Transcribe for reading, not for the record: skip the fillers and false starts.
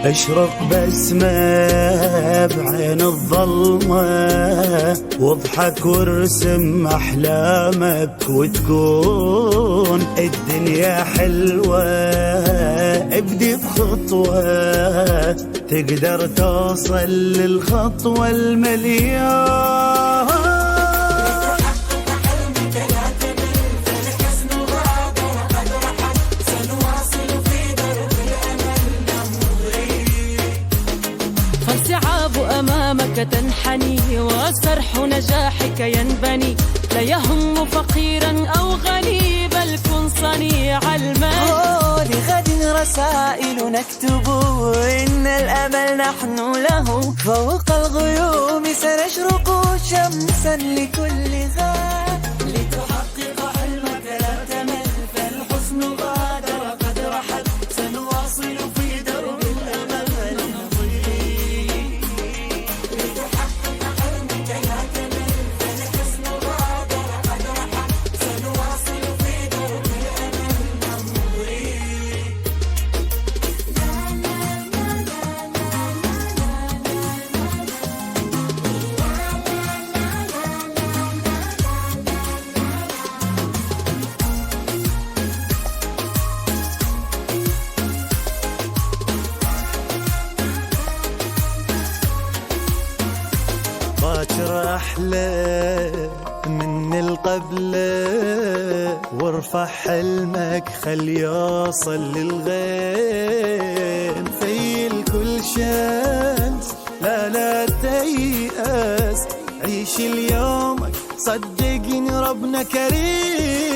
اشرق بسمة بعين الظلمة، واضحك وارسم أحلامك وتكون الدنيا حلوة. ابدي بخطوة تقدر توصل للخطوة المليون. فالصعاب أمامك تنحني، والسرح نجاحك ينبني. لا يهم فقيرا أو غني، بل كن صنيع المال. لغد رسائل نكتب، إن الأمل نحن له. فوق الغيوم سنشرق شمسا لكل غاب. لتحقق حلمك لا تمل، فالحزن غادر قد رحل. سنواصل في درب الأمل نمضي. لتحقق حلمك لا تمل، فالحزن غادر قد رحل. سنواصل في درب الأمل نمضي. باكر أحلى من القبلة، وارفع حلمك خل يوصل للغيم. فيل كل شمس لا تيأس، عيش اليوم صدقني ربنا كريم.